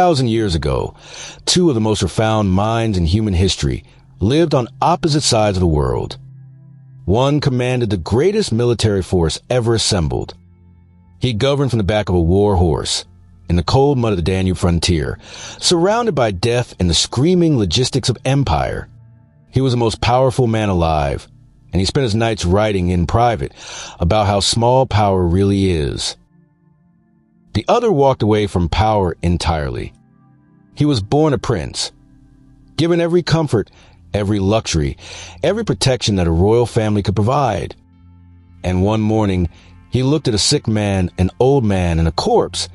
2,000 years ago, two of the most profound minds in human history lived on opposite sides of the world. One commanded the greatest military force ever assembled. He governed from the back of a war horse, in the cold mud of the Danube frontier, surrounded by death and the screaming logistics of empire. He was the most powerful man alive, and he spent his nights writing in private about how small power really is. The other walked away from power entirely. He was born a prince, given every comfort, every luxury, every protection that a royal family could provide. And one morning, he looked at a sick man, an old man, and a corpse,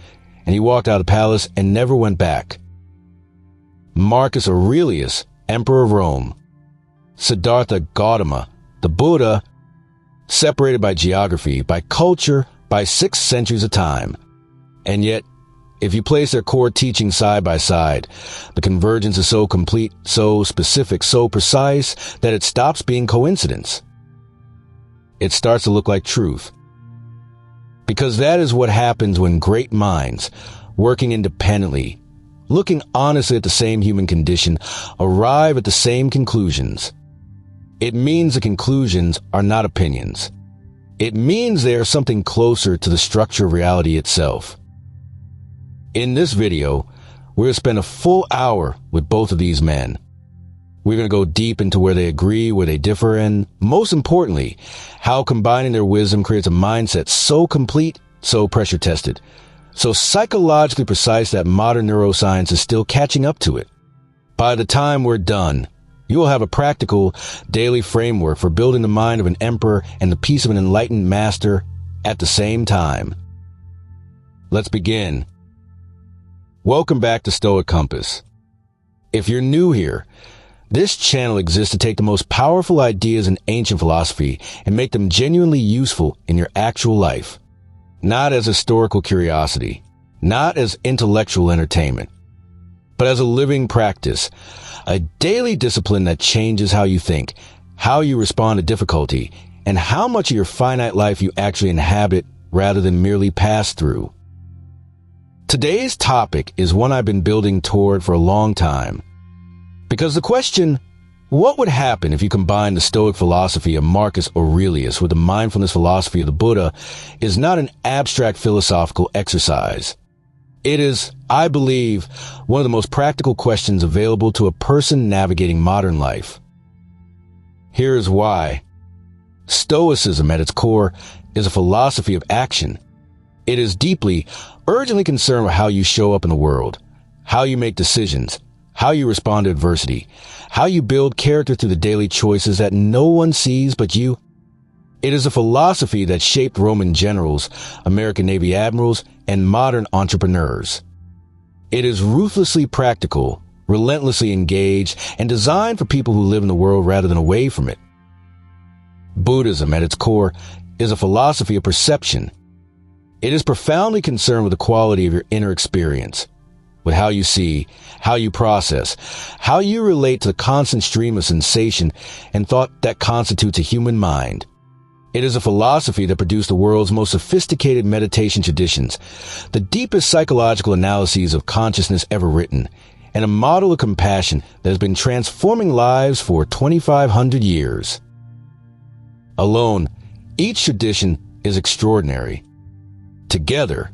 and he walked out of the palace and never went back. Marcus Aurelius, Emperor of Rome. Siddhartha Gautama, the Buddha, separated by geography, by culture, by 6 centuries of time. And yet, if you place their core teachings side by side, the convergence is so complete, so specific, so precise, that it stops being coincidence. It starts to look like truth. Because that is what happens when great minds, working independently, looking honestly at the same human condition, arrive at the same conclusions. It means the conclusions are not opinions. It means they are something closer to the structure of reality itself. In this video, we're going to spend a full hour with both of these men. We're going to go deep into where they agree, where they differ, and most importantly, how combining their wisdom creates a mindset so complete, so pressure-tested, so psychologically precise that modern neuroscience is still catching up to it. By the time we're done, you will have a practical, daily framework for building the mind of an emperor and the peace of an enlightened master at the same time. Let's begin. Welcome back to Stoic Compass. If you're new here, this channel exists to take the most powerful ideas in ancient philosophy and make them genuinely useful in your actual life. Not as historical curiosity, not as intellectual entertainment, but as a living practice, a daily discipline that changes how you think, how you respond to difficulty, and how much of your finite life you actually inhabit rather than merely pass through. Today's topic is one I've been building toward for a long time. Because the question, what would happen if you combine the Stoic philosophy of Marcus Aurelius with the mindfulness philosophy of the Buddha, is not an abstract philosophical exercise. It is, I believe, one of the most practical questions available to a person navigating modern life. Here's why. Stoicism at its core is a philosophy of action. It is deeply, urgently concerned with how you show up in the world, how you make decisions, how you respond to adversity, how you build character through the daily choices that no one sees but you. It is a philosophy that shaped Roman generals, American Navy admirals, and modern entrepreneurs. It is ruthlessly practical, relentlessly engaged, and designed for people who live in the world rather than away from it. Buddhism at its core is a philosophy of perception. It is profoundly concerned with the quality of your inner experience, with how you see, how you process, how you relate to the constant stream of sensation and thought that constitutes a human mind. It is a philosophy that produced the world's most sophisticated meditation traditions, the deepest psychological analyses of consciousness ever written, and a model of compassion that has been transforming lives for 2,500 years. Alone, each tradition is extraordinary. Together,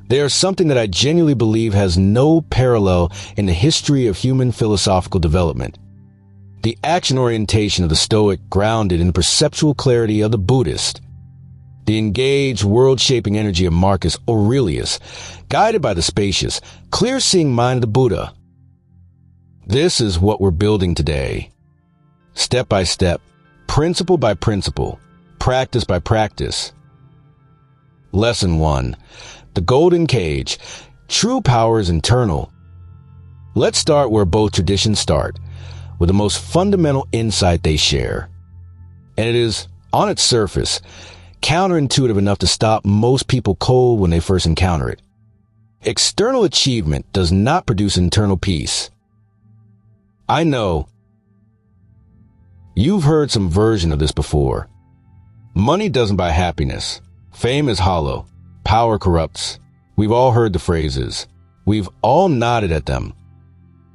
they are something that I genuinely believe has no parallel in the history of human philosophical development. The action orientation of the Stoic grounded in the perceptual clarity of the Buddhist. The engaged, world-shaping energy of Marcus Aurelius, guided by the spacious, clear-seeing mind of the Buddha. This is what we're building today. Step by step, principle by principle, practice by practice. Lesson 1. The golden cage. True power is internal. Let's start where both traditions start, with the most fundamental insight they share. And it is, on its surface, counterintuitive enough to stop most people cold when they first encounter it. External achievement does not produce internal peace. I know you've heard some version of this before. Money doesn't buy happiness. Fame is hollow. Power corrupts. We've all heard the phrases. We've all nodded at them,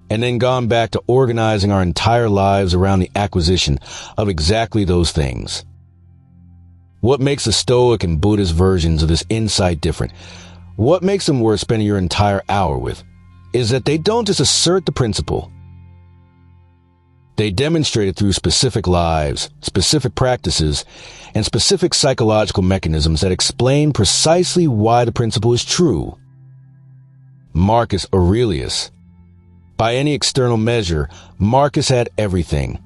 and then gone back to organizing our entire lives around the acquisition of exactly those things. What makes the Stoic and Buddhist versions of this insight different, what makes them worth spending your entire hour with, is that they don't just assert the principle. They demonstrate it through specific lives, specific practices, and specific psychological mechanisms that explain precisely why the principle is true. Marcus Aurelius. By any external measure, Marcus had everything.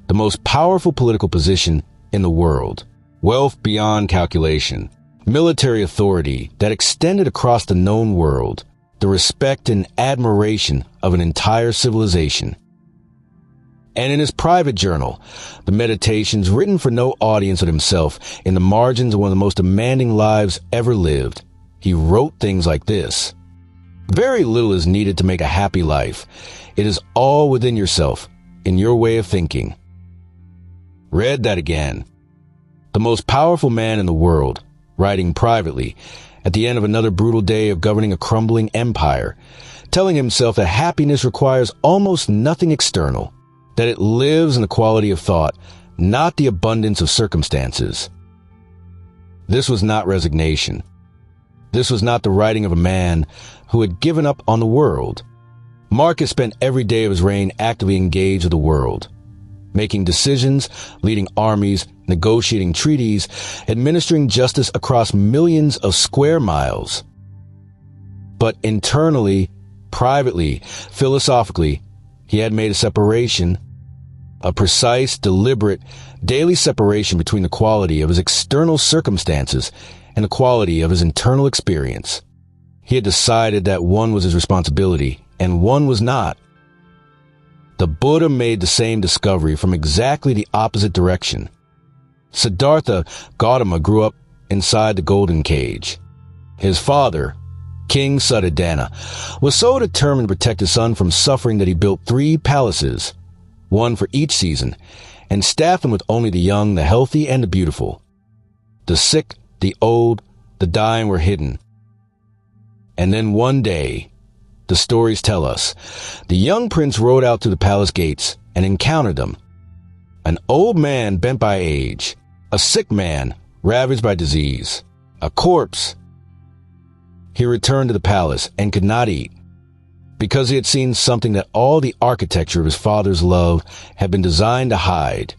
The most powerful political position in the world, wealth beyond calculation, military authority that extended across the known world, the respect and admiration of an entire civilization. And in his private journal, the Meditations, written for no audience but himself in the margins of one of the most demanding lives ever lived, he wrote things like this: "Very little is needed to make a happy life. It is all within yourself, in your way of thinking." Read that again. The most powerful man in the world, writing privately, at the end of another brutal day of governing a crumbling empire, telling himself that happiness requires almost nothing external, that it lives in the quality of thought, not the abundance of circumstances. This was not resignation. This was not the writing of a man who had given up on the world. Marcus spent every day of his reign actively engaged with the world, making decisions, leading armies, negotiating treaties, administering justice across millions of square miles. But internally, privately, philosophically, he had made a separation, a precise, deliberate, daily separation between the quality of his external circumstances and the quality of his internal experience. He had decided that one was his responsibility and one was not. The Buddha made the same discovery from exactly the opposite direction. Siddhartha Gautama grew up inside the golden cage. His father, King Suddhodana, was so determined to protect his son from suffering that he built 3 palaces, one for each season, and staffed them with only the young, the healthy, and the beautiful. The sick, the old, the dying were hidden. And then one day, the stories tell us, the young prince rode out to the palace gates and encountered them. An old man bent by age, a sick man ravaged by disease, a corpse. He returned to the palace and could not eat, because he had seen something that all the architecture of his father's love had been designed to hide,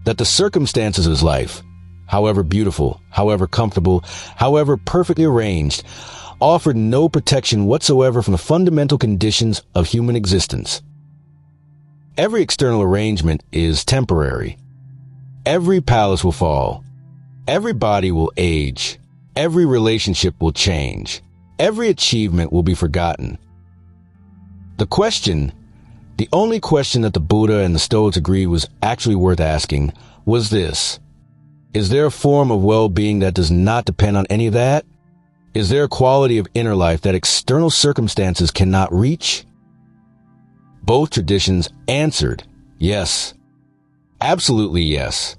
that the circumstances of his life, however beautiful, however comfortable, however perfectly arranged, offered no protection whatsoever from the fundamental conditions of human existence. Every external arrangement is temporary. Every palace will fall. Every body will age. Every relationship will change. Every achievement will be forgotten. The question, the only question that the Buddha and the Stoics agreed was actually worth asking, was this: is there a form of well-being that does not depend on any of that? Is there a quality of inner life that external circumstances cannot reach? Both traditions answered yes. Absolutely yes.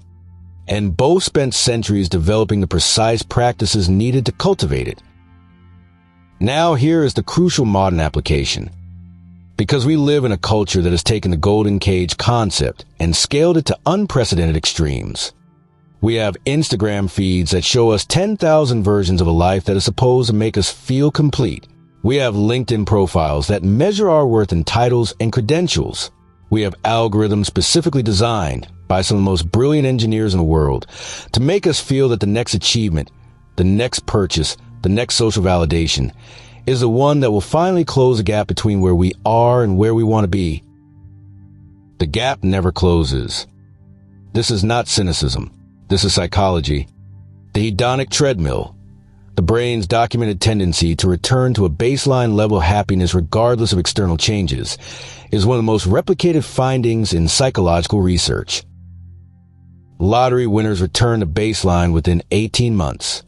And both spent centuries developing the precise practices needed to cultivate it. Now here is the crucial modern application. Because we live in a culture that has taken the golden cage concept and scaled it to unprecedented extremes. We have Instagram feeds that show us 10,000 versions of a life that is supposed to make us feel complete. We have LinkedIn profiles that measure our worth in titles and credentials. We have algorithms specifically designed by some of the most brilliant engineers in the world to make us feel that the next achievement, the next purchase, the next social validation is the one that will finally close the gap between where we are and where we want to be. The gap never closes. This is not cynicism. This is psychology. The hedonic treadmill, the brain's documented tendency to return to a baseline level of happiness regardless of external changes, is one of the most replicated findings in psychological research. Lottery winners return to baseline within 18 months.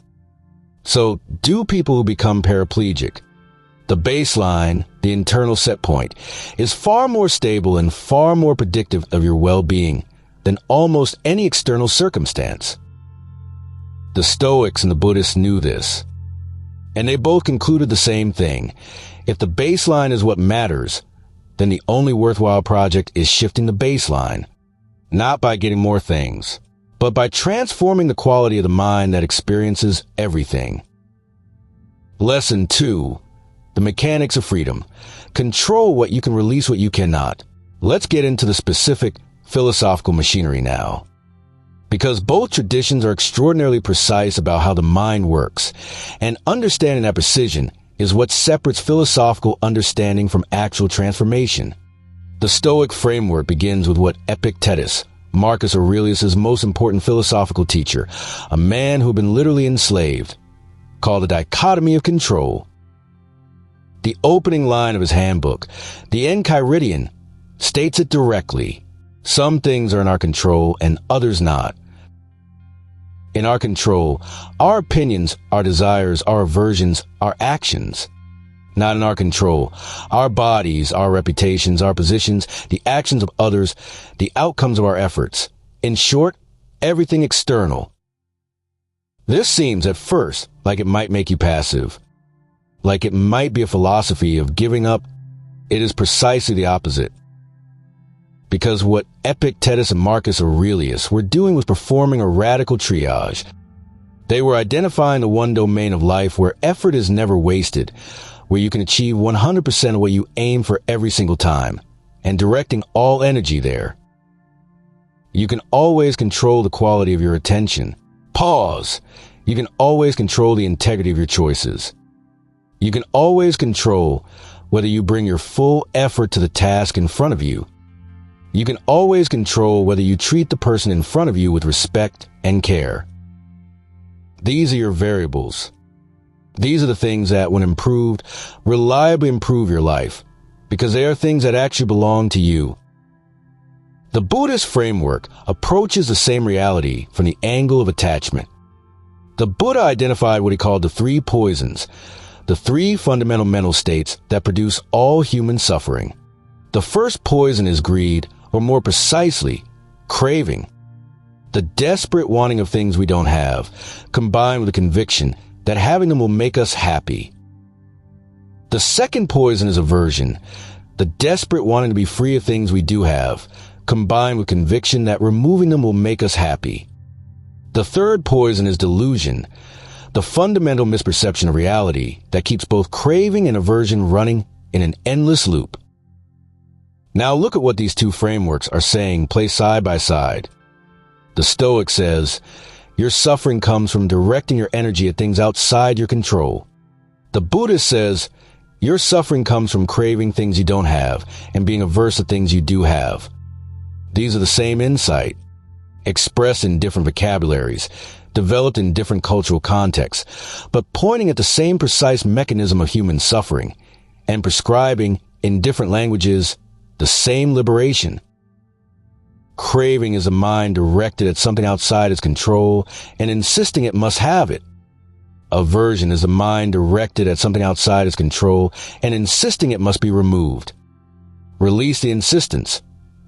So, do people who become paraplegic? The baseline, the internal set point, is far more stable and far more predictive of your well-being than almost any external circumstance. The Stoics and the Buddhists knew this, and they both concluded the same thing. If the baseline is what matters, then the only worthwhile project is shifting the baseline, not by getting more things, but by transforming the quality of the mind that experiences everything. Lesson 2. The mechanics of freedom. Control what you can, release what you cannot. Let's get into the specific philosophical machinery now. Because both traditions are extraordinarily precise about how the mind works, and understanding that precision is what separates philosophical understanding from actual transformation. The Stoic framework begins with what Epictetus, Marcus Aurelius' most important philosophical teacher, a man who had been literally enslaved, called the dichotomy of control. The opening line of his handbook, the Enchiridion, states it directly. Some things are in our control and others not. In our control, our opinions, our desires, our aversions, our actions. Not in our control, our bodies, our reputations, our positions, the actions of others, the outcomes of our efforts. In short, everything external. This seems at first like it might make you passive, like it might be a philosophy of giving up. It is precisely the opposite. Because what Epictetus and Marcus Aurelius were doing was performing a radical triage. They were identifying the one domain of life where effort is never wasted, where you can achieve 100% of what you aim for every single time, and directing all energy there. You can always control the quality of your attention. Pause. You can always control the integrity of your choices. You can always control whether you bring your full effort to the task in front of you. You can always control whether you treat the person in front of you with respect and care. These are your variables. These are the things that, when improved, reliably improve your life, because they are things that actually belong to you. The Buddhist framework approaches the same reality from the angle of attachment. The Buddha identified what he called the 3 poisons, the 3 fundamental mental states that produce all human suffering. The first poison is greed, or more precisely, craving. The desperate wanting of things we don't have, combined with the conviction that having them will make us happy. The second poison is aversion, the desperate wanting to be free of things we do have, combined with conviction that removing them will make us happy. The third poison is delusion, the fundamental misperception of reality that keeps both craving and aversion running in an endless loop. Now look at what these 2 frameworks are saying placed side by side. The Stoic says, your suffering comes from directing your energy at things outside your control. The Buddhist says, your suffering comes from craving things you don't have and being averse to things you do have. These are the same insight, expressed in different vocabularies, developed in different cultural contexts, but pointing at the same precise mechanism of human suffering and prescribing, in different languages, the same liberation. Craving is a mind directed at something outside its control and insisting it must have it. Aversion is a mind directed at something outside its control and insisting it must be removed. Release the insistence.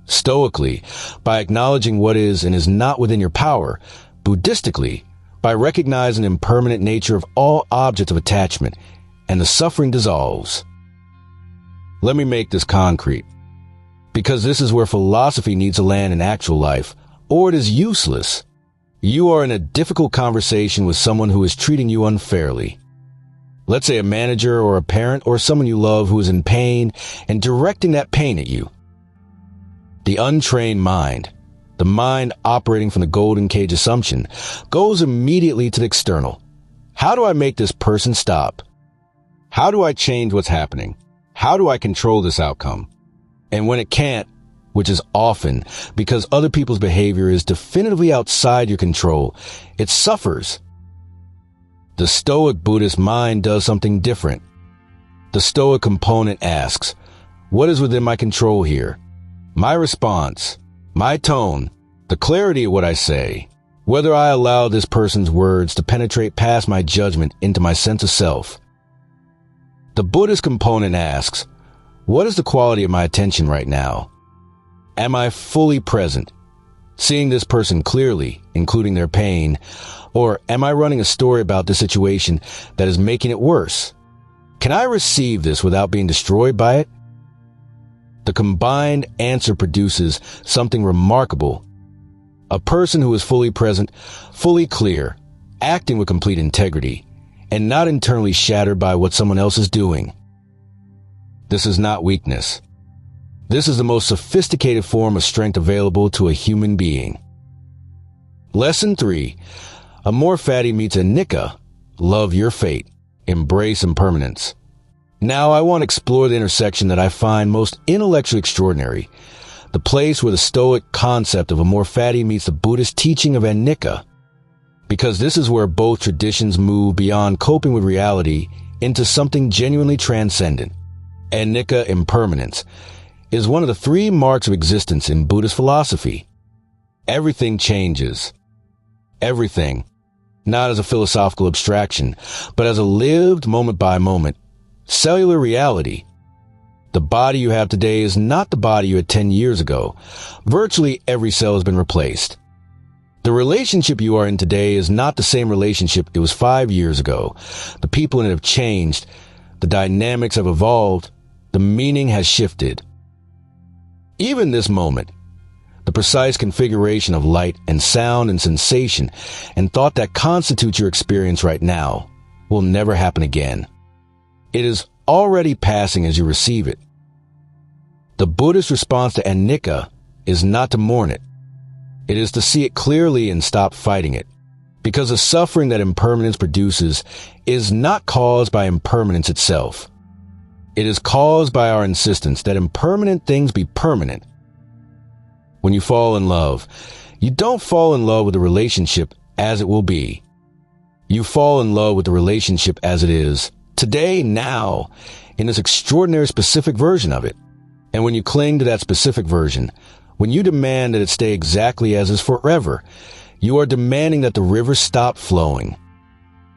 Stoically, by acknowledging what is and is not within your power. Buddhistically, by recognizing the impermanent nature of all objects of attachment, and the suffering dissolves. Let me make this concrete, because this is where philosophy needs to land in actual life, or it is useless. You are in a difficult conversation with someone who is treating you unfairly. Let's say a manager or a parent or someone you love who is in pain and directing that pain at you. The untrained mind, the mind operating from the golden cage assumption, goes immediately to the external. How do I make this person stop? How do I change what's happening? How do I control this outcome? And when it can't, which is often because other people's behavior is definitively outside your control, it suffers. The Stoic Buddhist mind does something different. The Stoic component asks, what is within my control here? My response, my tone, the clarity of what I say, whether I allow this person's words to penetrate past my judgment into my sense of self. The Buddhist component asks, what is the quality of my attention right now? Am I fully present, seeing this person clearly, including their pain, or am I running a story about this situation that is making it worse? Can I receive this without being destroyed by it? The combined answer produces something remarkable. A person who is fully present, fully clear, acting with complete integrity, and not internally shattered by what someone else is doing. This is not weakness. This is the most sophisticated form of strength available to a human being. Lesson 3. Amor Fati meets Anika. Love your fate. Embrace impermanence. Now I want to explore the intersection that I find most intellectually extraordinary, the place where the Stoic concept of Amor Fati meets the Buddhist teaching of Anika, because this is where both traditions move beyond coping with reality into something genuinely transcendent. Anika, impermanence, is one of the 3 marks of existence in Buddhist philosophy. Everything changes. Everything, not as a philosophical abstraction, but as a lived moment-by-moment, cellular reality. The body you have today is not the body you had 10 years ago. Virtually every cell has been replaced. The relationship you are in today is not the same relationship it was 5 years ago. The people in it have changed. The dynamics have evolved. The meaning has shifted. Even this moment, the precise configuration of light and sound and sensation and thought that constitutes your experience right now will never happen again. It is already passing as you receive it. The Buddhist response to Anika is not to mourn it. It is to see it clearly and stop fighting it, because the suffering that impermanence produces is not caused by impermanence itself. It is caused by our insistence that impermanent things be permanent. When you fall in love, you don't fall in love with the relationship as it will be. You fall in love with the relationship as it is, today, now, in this extraordinary specific version of it. And when you cling to that specific version, when you demand that it stay exactly as is forever, you are demanding that the river stop flowing.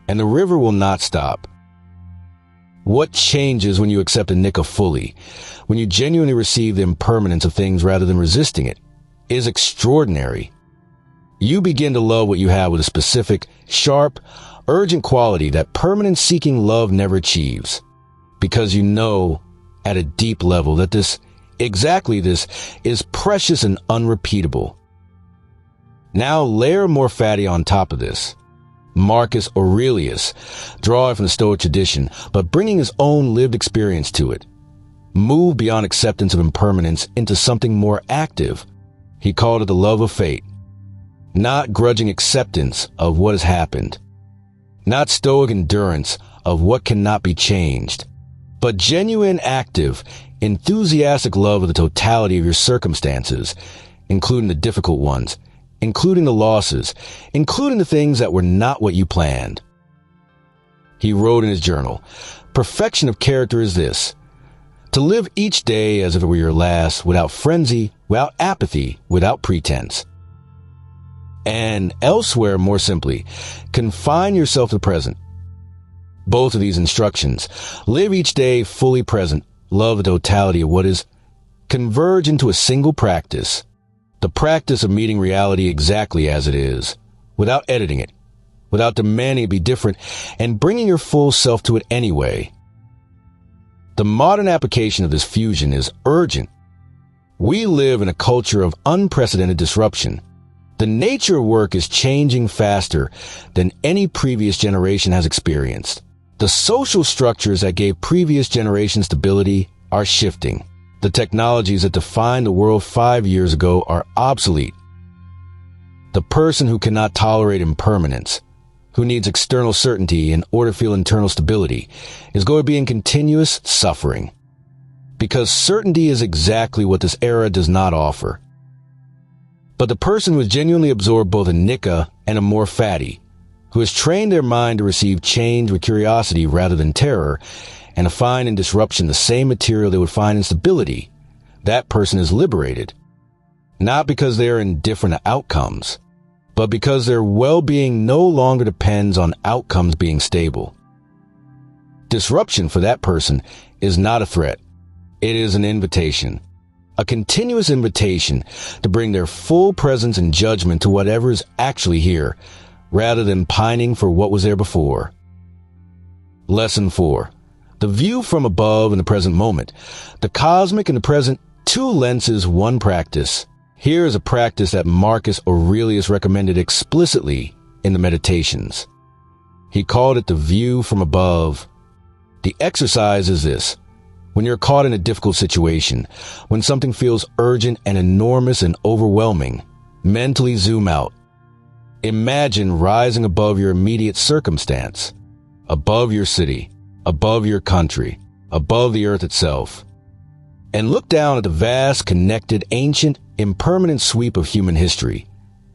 And the river will not stop. What changes when you accept Anika fully, when you genuinely receive the impermanence of things rather than resisting it, is extraordinary. You begin to love what you have with a specific, sharp, urgent quality that permanence-seeking love never achieves, because you know at a deep level that this is precious and unrepeatable. Now layer Amor Fati on top of this. Marcus Aurelius, drawing from the Stoic tradition, but bringing his own lived experience to it. Move beyond acceptance of impermanence into something more active. He called it the love of fate. Not grudging acceptance of what has happened. Not stoic endurance of what cannot be changed, but genuine, active, enthusiastic love of the totality of your circumstances, including the difficult ones, including the losses, including the things that were not what you planned. He wrote in his journal, "Perfection of character is this: to live each day as if it were your last, without frenzy, without apathy, without pretense." And elsewhere, more simply, confine yourself to the present. Both of these instructions, live each day fully present, love the totality of what is, converge into a single practice. The practice of meeting reality exactly as it is, without editing it, without demanding it be different, and bringing your full self to it anyway. The modern application of this fusion is urgent. We live in a culture of unprecedented disruption. The nature of work is changing faster than any previous generation has experienced. The social structures that gave previous generations stability are shifting. The technologies that defined the world 5 years ago are obsolete. The person who cannot tolerate impermanence, who needs external certainty in order to feel internal stability, is going to be in continuous suffering. Because certainty is exactly what this era does not offer. But the person who has genuinely absorbed both Anika and Amor Fati, who has trained their mind to receive change with curiosity rather than terror, and to find in disruption the same material they would find in stability, that person is liberated. Not because they are indifferent to outcomes, but because their well-being no longer depends on outcomes being stable. Disruption for that person is not a threat. It is an invitation. A continuous invitation to bring their full presence and judgment to whatever is actually here, rather than pining for what was there before. Lesson 4. The The view from above in the present moment. The cosmic and the present, two lenses, one practice. Here is a practice that Marcus Aurelius recommended explicitly in the Meditations. He called it the view from above. The exercise is this. When you're caught in a difficult situation, when something feels urgent and enormous and overwhelming, mentally zoom out. Imagine rising above your immediate circumstance, above your city, above your country, above the earth itself, and look down at the vast, connected, ancient, impermanent sweep of human history,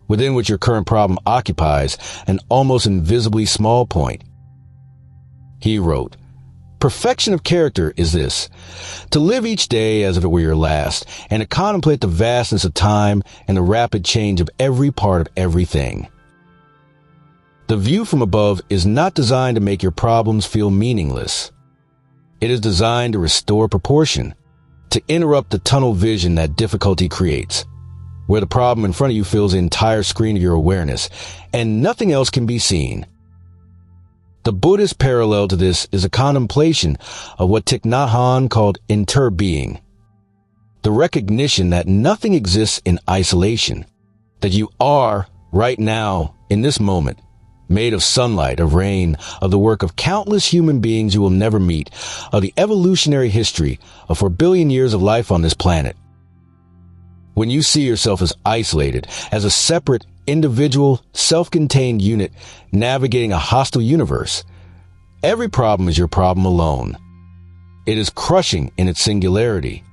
within which your current problem occupies an almost invisibly small point. He wrote, "Perfection of character is this, to live each day as if it were your last, and to contemplate the vastness of time and the rapid change of every part of everything." The view from above is not designed to make your problems feel meaningless. It is designed to restore proportion, to interrupt the tunnel vision that difficulty creates, where the problem in front of you fills the entire screen of your awareness, and nothing else can be seen. The Buddhist parallel to this is a contemplation of what Thich Nhat Hanh called interbeing, the recognition that nothing exists in isolation, that you are, right now, in this moment, made of sunlight, of rain, of the work of countless human beings you will never meet, of the evolutionary history of 4 billion years of life on this planet. When you see yourself as isolated, as a separate, individual, self-contained unit navigating a hostile universe, every problem is your problem alone. It is crushing in its singularity.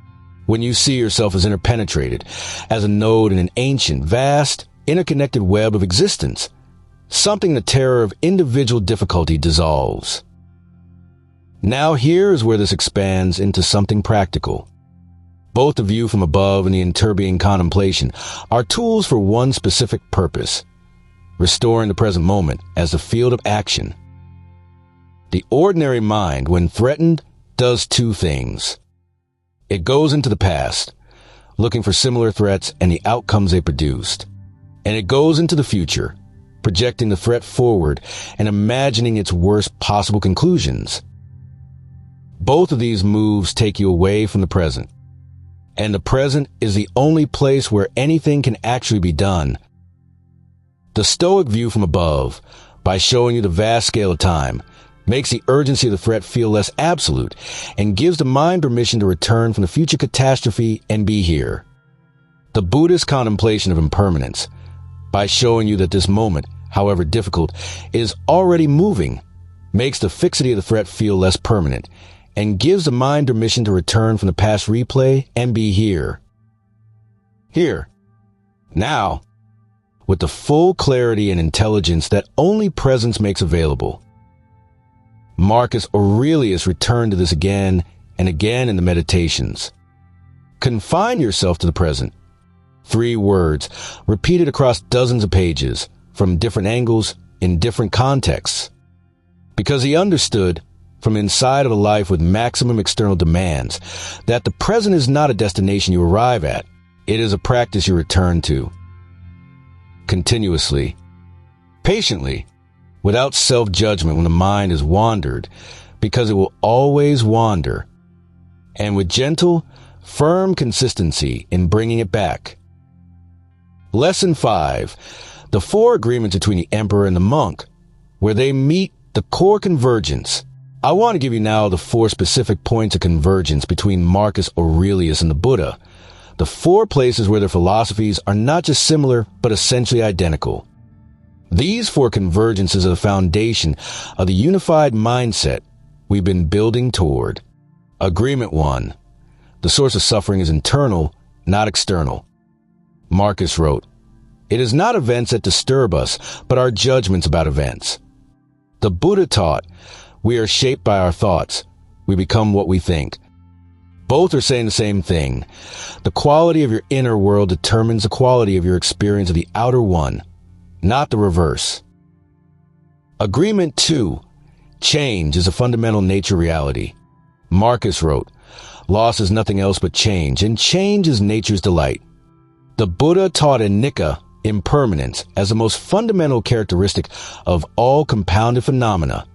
When you see yourself as interpenetrated, as a node in an ancient, vast, interconnected web of existence, something the terror of individual difficulty dissolves. Now here is where this expands into something practical. Both the view from above and the interbeing contemplation are tools for one specific purpose, restoring the present moment as the field of action. The ordinary mind, when threatened, does two things. It goes into the past, looking for similar threats and the outcomes they produced. And it goes into the future, projecting the threat forward and imagining its worst possible conclusions. Both of these moves take you away from the present. And the present is the only place where anything can actually be done. The Stoic view from above, by showing you the vast scale of time, makes the urgency of the threat feel less absolute and gives the mind permission to return from the future catastrophe and be here. The Buddhist contemplation of impermanence, by showing you that this moment, however difficult, is already moving, makes the fixity of the threat feel less permanent, and gives the mind permission to return from the past replay and be here. Here. Now. With the full clarity and intelligence that only presence makes available. Marcus Aurelius returned to this again and again in the Meditations. Confine yourself to the present. 3 words, repeated across dozens of pages, from different angles, in different contexts. Because he understood, from inside of a life with maximum external demands, that the present is not a destination you arrive at. It is a practice you return to. Continuously. Patiently. Without self-judgment when the mind has wandered, because it will always wander. And with gentle, firm consistency in bringing it back. Lesson 5. The 4 agreements between the emperor and the monk, where they meet the core convergence. I want to give you now the 4 specific points of convergence between Marcus Aurelius and the Buddha. The 4 places where their philosophies are not just similar, but essentially identical. These 4 convergences are the foundation of the unified mindset we've been building toward. Agreement 1. The source of suffering is internal, not external. Marcus wrote, "It is not events that disturb us, but our judgments about events." The Buddha taught, we are shaped by our thoughts. We become what we think. Both are saying the same thing. The quality of your inner world determines the quality of your experience of the outer one, not the reverse. Agreement 2. Change is a fundamental nature reality. Marcus wrote, "Loss is nothing else but change, and change is nature's delight." The Buddha taught anicca, impermanence, as the most fundamental characteristic of all compounded phenomena.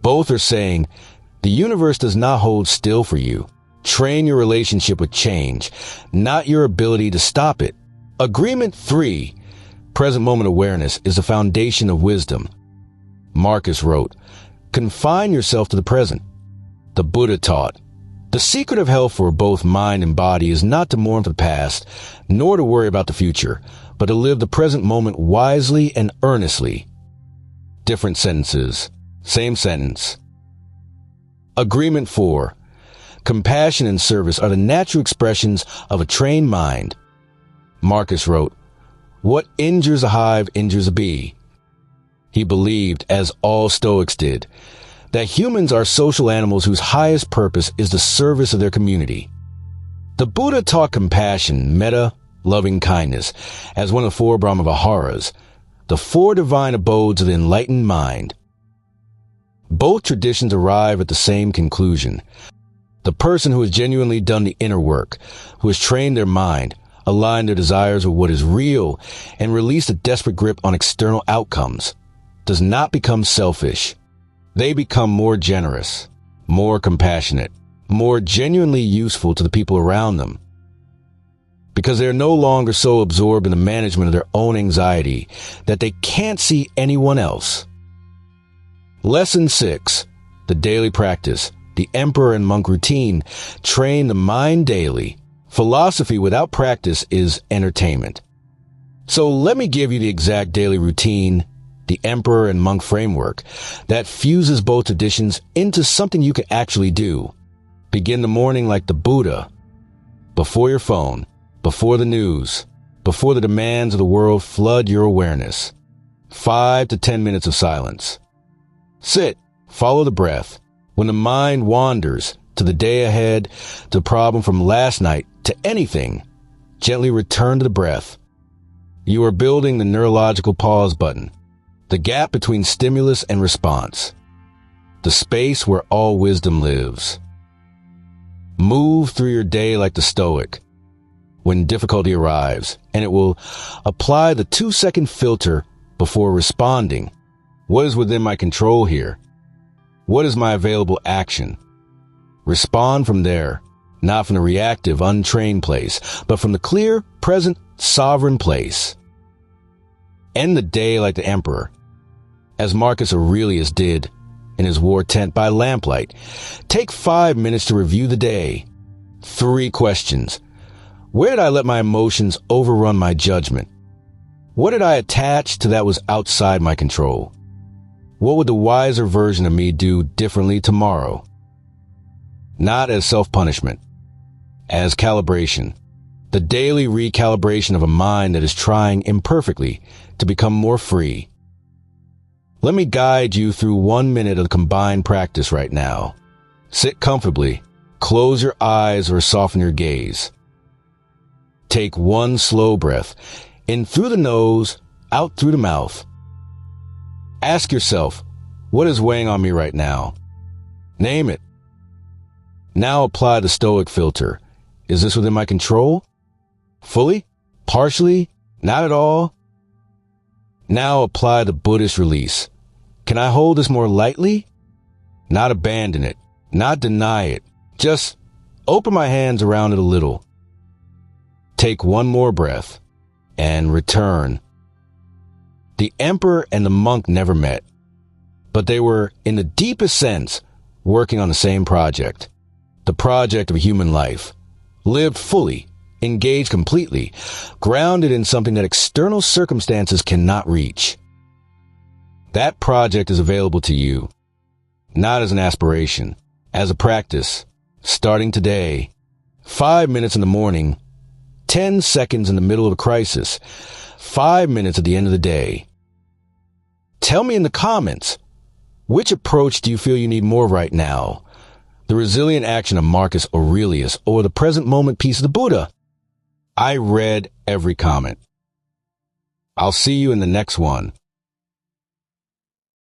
Both are saying The universe does not hold still for you. Train your relationship with change, not your ability to stop it. Agreement 3. Present moment awareness is the foundation of wisdom. Marcus wrote, "Confine yourself to the present." The Buddha taught, "The secret of health for both mind and body is not to mourn for the past, nor to worry about the future, but to live the present moment wisely and earnestly." Different sentences, same sentence. Agreement 4. Compassion and service are the natural expressions of a trained mind. Marcus wrote, "What injures a hive injures a bee." He believed, as all Stoics did, that humans are social animals whose highest purpose is the service of their community. The Buddha taught compassion, metta, loving kindness, as one of the four Brahmaviharas, the four divine abodes of the enlightened mind. Both traditions arrive at the same conclusion. The person who has genuinely done the inner work, who has trained their mind, aligned their desires with what is real, and released a desperate grip on external outcomes, does not become selfish. They become more generous, more compassionate, more genuinely useful to the people around them, because they are no longer so absorbed in the management of their own anxiety that they can't see anyone else. Lesson 6. The daily practice. The emperor and monk routine. Train the mind daily. Philosophy without practice is entertainment. So let me give you the exact daily routine, the emperor and monk framework, that fuses both traditions into something you can actually do. Begin the morning like the Buddha. Before your phone, before the news, before the demands of the world flood your awareness. 5 to 10 minutes of silence. Sit, follow the breath. When the mind wanders to the day ahead, to the problem from last night, to anything, gently return to the breath. You are building the neurological pause button, the gap between stimulus and response, the space where all wisdom lives. Move through your day like the Stoic. When difficulty arrives, and it will apply the 2-second filter before responding. What is within my control here? What is my available action? Respond from there, not from the reactive, untrained place, but from the clear, present, sovereign place. End the day like the emperor, as Marcus Aurelius did in his war tent by lamplight. Take 5 minutes to review the day. 3 questions. Where did I let my emotions overrun my judgment? What did I attach to that was outside my control? What would the wiser version of me do differently tomorrow? Not as self-punishment, as calibration, the daily recalibration of a mind that is trying imperfectly to become more free. Let me guide you through 1 minute of the combined practice right now. Sit comfortably, close your eyes or soften your gaze. Take 1 slow breath, in through the nose, out through the mouth. Ask yourself, what is weighing on me right now? Name it. Now apply the Stoic filter. Is this within my control? Fully? Partially? Not at all? Now apply the Buddhist release. Can I hold this more lightly? Not abandon it, not deny it. Just open my hands around it a little. Take 1 more breath and return. The emperor and the monk never met, but they were, in the deepest sense, working on the same project. The project of human life, lived fully, engaged completely, grounded in something that external circumstances cannot reach. That project is available to you, not as an aspiration, as a practice, starting today. 5 minutes in the morning, 10 seconds in the middle of a crisis, 5 minutes at the end of the day. Tell me in the comments, which approach do you feel you need more right now? The resilient action of Marcus Aurelius or the present moment piece of the Buddha? I read every comment. I'll see you in the next one.